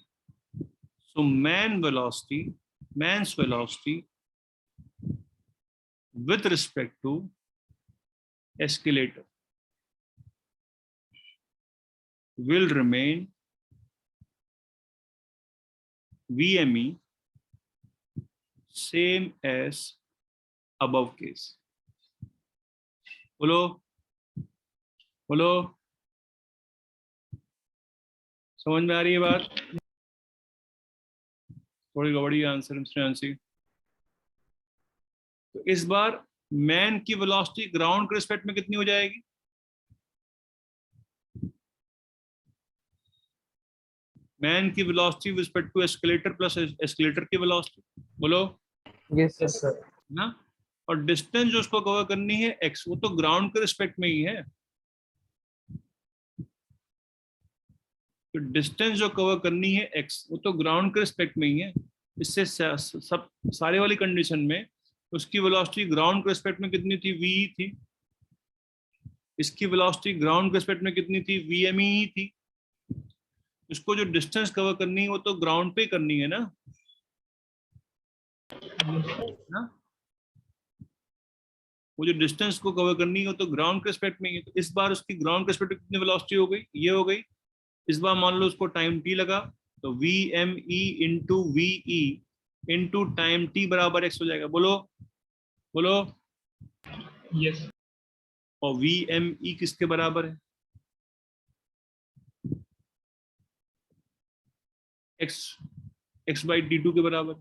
Speaker 1: So man's velocity with respect to escalator will remain VME same as above case. बोलो बोलो, समझ में आ रही है बात, थोड़ी गड़बड़ी आंसर आंसर। तो इस बार मैन की वेलोसिटी ग्राउंड के रिस्पेक्ट में कितनी हो जाएगी, मैन की velocity with respect to escalator plus escalator की वेलोसिटी। बोलो
Speaker 4: यस सर।
Speaker 1: ना, और डिस्टेंस जो उसको कवर करनी है x, वो तो ग्राउंड के रिस्पेक्ट में ही है। तो डिस्टेंस जो कवर करनी है x, वो तो ग्राउंड के रिस्पेक्ट में ही है। इससे सब सारे वाली कंडीशन में उसकी वेलोसिटी ग्राउंड के रिस्पेक्ट में कितनी थी, v थी। इसकी वेलोसिटी ग्राउंड के रिस्पेक्ट में कितनी थी, VME ही थी। इसको जो डिस्टेंस कवर करनी है वो तो ग्राउंड पे करनी है ना, वो जो डिस्टेंस को कवर करनी है वो तो ग्राउंड के रिस्पेक्ट में ही है। तो इस बार उसकी ग्राउंड के रिस्पेक्ट में कितनी वेलोसिटी हो गई, ये हो गई। इस बार मान लो उसको टाइम t लगा, तो VME into VE into time t बराबर x हो जाएगा। बोलो बोलो।
Speaker 2: यस
Speaker 1: और VME किसके बराबर है, x बाई t2 के बराबर,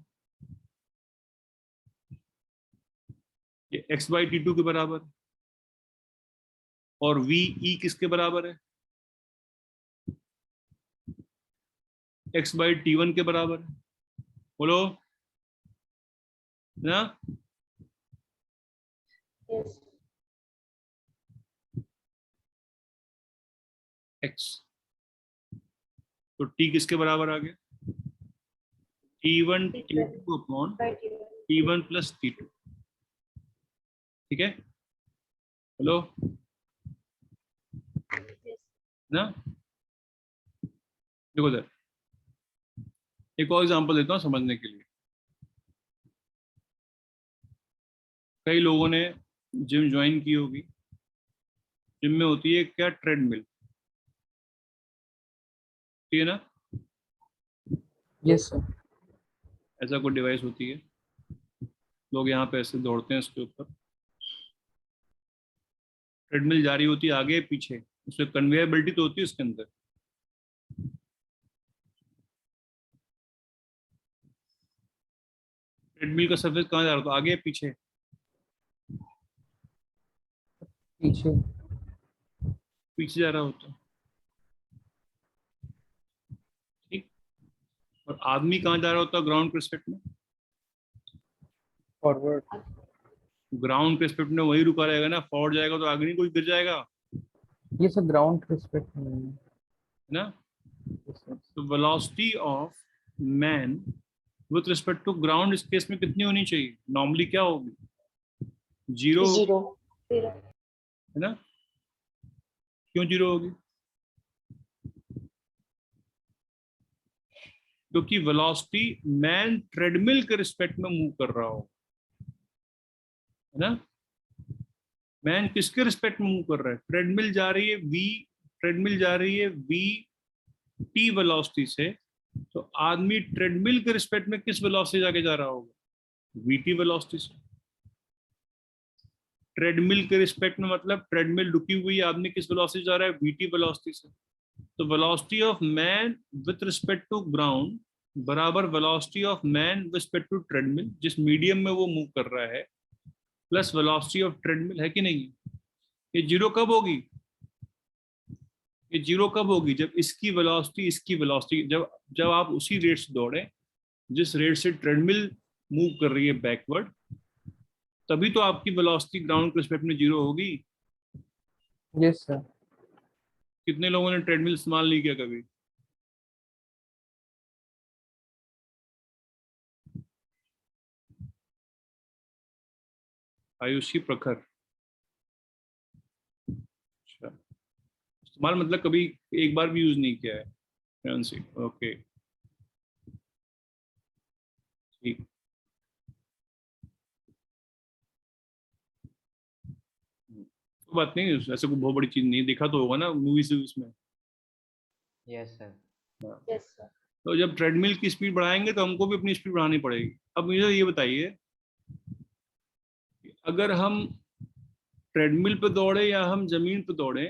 Speaker 1: ये x बाई t2 के बराबर। और VE किसके बराबर है, x बाई t1 के बराबर। बोलो ना,
Speaker 6: Yes.
Speaker 1: x, तो t किसके बराबर आ गया, T1 T2 upon
Speaker 6: Right here.
Speaker 1: T1 plus T2। ठीक है, हेलो
Speaker 6: Yes.
Speaker 1: ना। देखो इधर एक और एग्जांपल देता हूँ समझने के लिए। कई लोगों ने जिम ज्वाइन की होगी। जिम में होती है क्या, ट्रेडमिल, ठीक है ना?
Speaker 4: Yes sir.
Speaker 1: ऐसा कोई डिवाइस होती है, लोग यहाँ पे ऐसे दौड़ते हैं इसके ऊपर। ट्रेडमिल जा रही होती है आगे पीछे, उसमें कन्वेयर बेल्ट तो होती है उसके अंदर। ट्रेडमिल का सरफेस कहाँ जा रहा होता है, आगे पीछे?
Speaker 4: पीछे।
Speaker 1: पीछे जा रहा होता है, ठीक। और आदमी कहाँ जा रहा होता है ग्राउंड के रिस्पेक्ट में?
Speaker 4: फॉरवर्ड।
Speaker 1: ग्राउंड के रिस्पेक्ट में वही रुका रहेगा ना, फॉरवर्ड जाएगा तो आगे नहीं कोई गिर जाएगा,
Speaker 4: ये सर ग्राउंड रिस्पेक्ट में नहीं है।
Speaker 1: है ना?
Speaker 4: Yes, sir.
Speaker 1: तो velocity of man with respect to ground इस केस में कितनी होनी चाहिए? नॉर्मली क्या होगी? 0,
Speaker 3: 0.
Speaker 6: 0.
Speaker 1: है ना? क्यों 0 होगी? क्योंकि वेलोसिटी मैन ट्रेडमिल के रिस्पेक्ट में मूव कर रहा हो, है ना? मैन किसके रिस्पेक्ट में मूव कर रहा है? ट्रेडमिल जा रही है v, ट्रेडमिल जा रही है v t वेलोसिटी से, तो आदमी ट्रेडमिल के रिस्पेक्ट में किस वेलोसिटी जाके जा रहा होगा? vt वेलोसिटी से। ट्रेडमिल के रिस्पेक्ट में मतलब ट्रेडमिल रुकी हुई, आदमी किस वेलोसिटी जा रहा है? vt वेलोसिटी से। तो velocity of man with respect to ground बराबर velocity of man with respect to treadmill, जिस मीडियम में वो मूव कर रहा है, प्लस वेलोसिटी ऑफ ट्रेडमिल, है कि नहीं? ये 0 कब होगी? ये 0 कब होगी? जब इसकी वेलोसिटी जब आप उसी रेट से दौड़े जिस रेट से ट्रेडमिल मूव कर रही है बैकवर्ड, तभी तो आपकी वेलोसिटी ग्राउंड के रिस्पेक्ट में 0 होगी।
Speaker 4: Yes sir.
Speaker 1: कितने लोगों ने ट्रेडमिल इस्तेमाल नहीं किया कभी? आयुषी प्रखर, अच्छा, इस्तेमाल मतलब कभी एक बार भी यूज नहीं किया है? ओके, ठीक। तो बात नहीं, ऐसे कोई बहुत बड़ी चीज नहीं, देखा तो होगा ना मूवी से उसमें।
Speaker 7: Yes sir.
Speaker 6: Yes, sir.
Speaker 1: तो जब ट्रेडमिल की स्पीड बढ़ाएंगे तो हमको भी अपनी स्पीड बढ़ानी पड़ेगी। अब मुझे ये बताइए, अगर हम ट्रेडमिल पे दौड़े या हम जमीन पे दौड़े,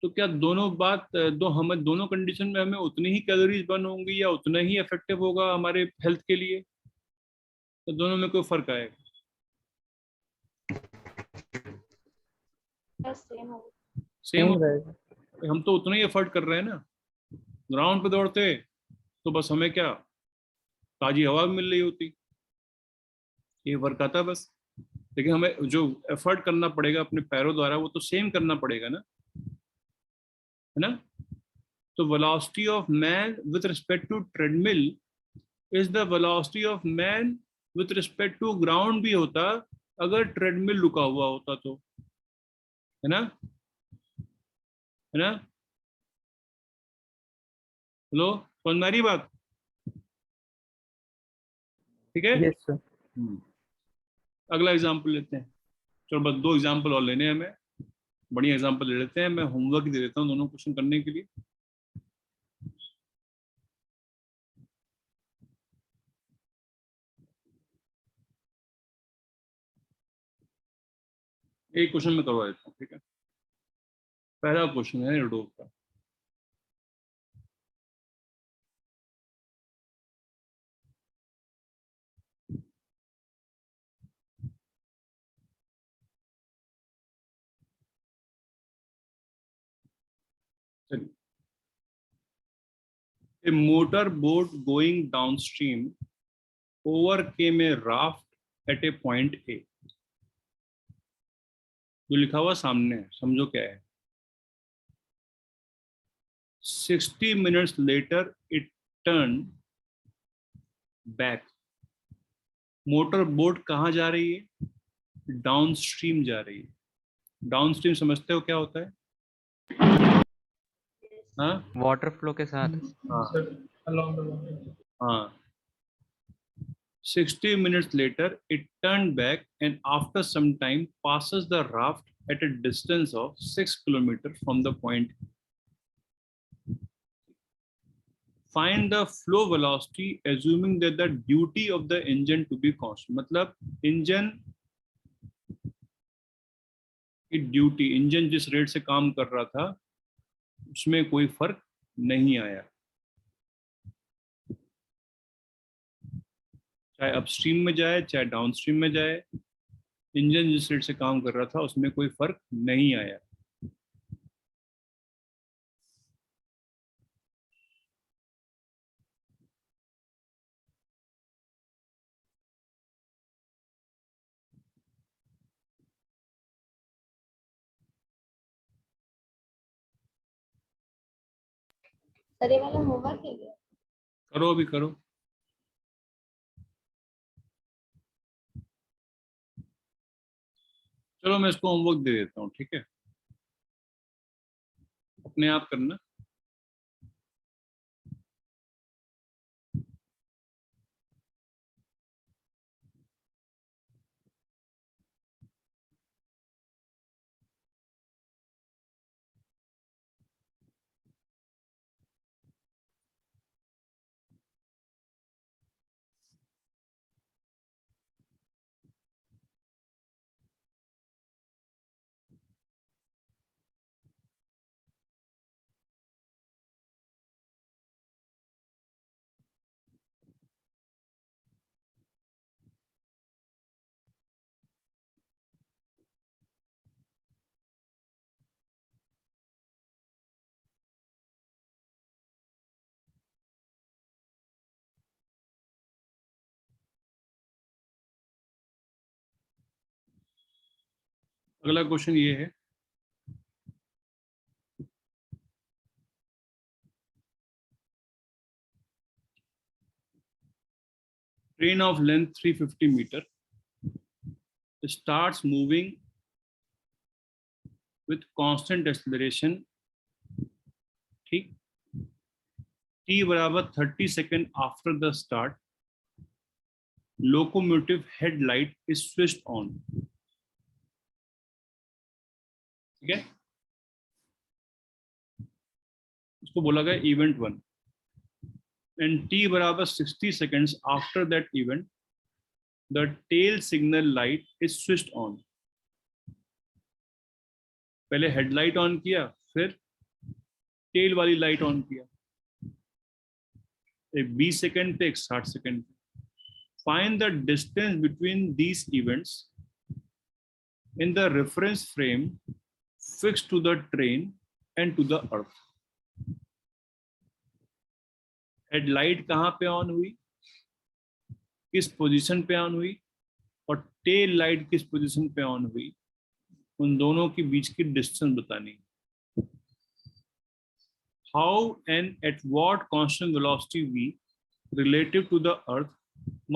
Speaker 1: तो क्या हमें दोनों कंडीशन में हमें उतनी ही कैलोरीज बर्न होंगी या उतना ही इफेक्टिव होगा हमारे हेल्थ के लिए? तो दोनों में कोई फर्क आएगा?
Speaker 6: Yes, same होगा.
Speaker 1: सेम
Speaker 4: सेम रहेगा।
Speaker 1: हम तो उतना ही एफर्ट कर रहे हैं ना। ग्राउंड पे दौड़ते तो बस हमें क्या, ताजी हवा भी मिल रही होती, ये फर्क आता बस। लेकिन हमें जो एफर्ट करना पड़ेगा अपने पैरों द्वारा वो तो सेम करना पड़ेगा ना, है ना? तो velocity of man with respect to treadmill is the velocity of man with respect to ground भी होता अगर ट्रेडमिल रुका हुआ होता तो, है ना? है ना? हेलो, समझ में आ रही बात? ठीक है।
Speaker 4: Yes sir.
Speaker 1: अगला एग्जाम्पल लेते हैं। चलो बस 2 एग्जाम्पल और लेने हैं हमें, बढ़िया एग्जाम्पल ले लेते हैं। मैं होमवर्क दे देता हूँ दोनों क्वेश्चन करने के लिए। एक क्वेश्चन में करवा देता हूँ, ठीक है? पहला क्वेश्चन है रडोफ का। चलिए, a motor boat going downstream overcame a raft at a point A। जो लिखा हुआ सामने है, समझो क्या है। 60 minutes later it turned back। Motor boat कहाँ जा रही है? डाउनस्ट्रीम जा रही है। डाउनस्ट्रीम समझते हो क्या होता है? हाँ
Speaker 7: वाटर फ्लो के साथ।
Speaker 1: हाँ
Speaker 2: Sir, along the line.
Speaker 1: हाँ, 60 minutes later, it turned back and after some time passes the raft at a distance of 6 kilometers from the point. Find the flow velocity assuming that the duty of the engine to be constant. मतलब engine की duty, engine जिस rate से काम कर रहा था उसमें कोई फर्क नहीं आया, चाहे अपस्ट्रीम में जाए चाहे डाउनस्ट्रीम में जाए, इंजन जिस रेट से काम कर रहा था उसमें कोई फर्क नहीं आया।
Speaker 6: सर ये वाला होगा क्या?
Speaker 1: करो अभी करो। चलो मैं इसको होमवर्क दे देता हूँ, ठीक है, अपने आप करना। अगला क्वेश्चन ये है, train of length 350 meter starts moving with constant acceleration, ठीक, t बराबर 30 second after the start, locomotive headlight is switched on, ठीक है, इसको बोला गया इवेंट 1, एंड t बराबर 60 seconds after that event the tail signal light is switched on। पहले headlight on किया, फिर टेल वाली लाइट ऑन किया, एक 20 सेकेंड पे, एक 60 सेकेंड पे। Find the distance between these events in the reference frame fixed to the train and to the earth. Headlight कहाँ पे ऑन हुई, किस पोजीशन पे ऑन हुई, और टेल लाइट किस पोजीशन पे ऑन हुई, उन दोनों के बीच की डिस्टेंस बतानी। How and at what constant velocity v relative to the earth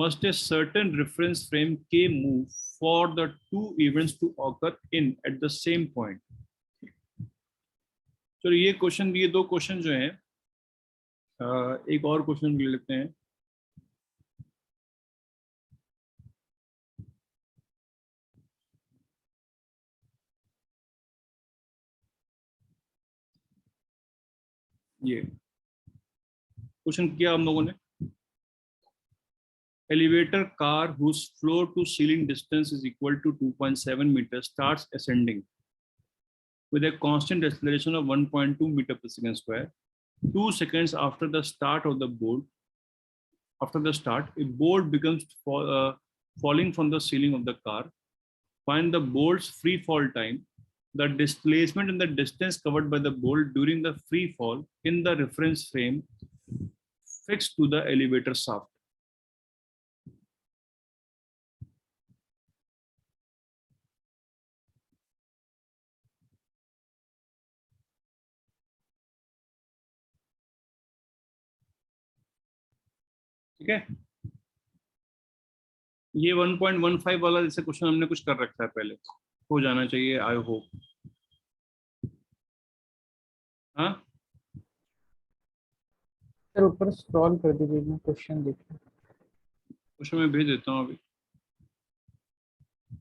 Speaker 1: must a certain reference frame k move for the two events to occur in at the same point। तो ये question, ये दो question जो हैं, एक और question ले लेते हैं। ये क्वेश्चन किया हम लोगों ने, elevator car whose floor to ceiling distance is equal to 2.7 meters starts ascending with a constant acceleration of 1.2 meter per second square. 2 seconds after the start of the board, a board becomes falling from the ceiling of the car. Find the board's free fall time, the displacement and the distance covered by the board during the free fall in the reference frame fixed to the elevator shaft। ठीक है, ये 1.15 वाला जैसे question हमने कुछ कर रखा है पहले, हो जाना चाहिए आई होप। हाँ
Speaker 4: सर ऊपर स्क्रॉल कर दीजिए, मैं क्वेश्चन देखूं।
Speaker 1: क्वेश्चन मैं भेज देता हूँ अभी।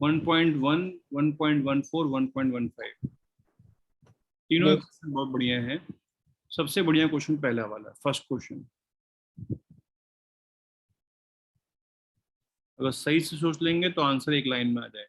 Speaker 1: 1.1, 1.14, 1.15 तीनों
Speaker 4: Yes.
Speaker 1: क्वेश्चन बहुत बढ़िया हैं। सबसे बढ़िया क्वेश्चन पहला वाला, फर्स्ट क्वेश्चन। अगर सही से सोच लेंगे तो आंसर एक लाइन में आ जाए।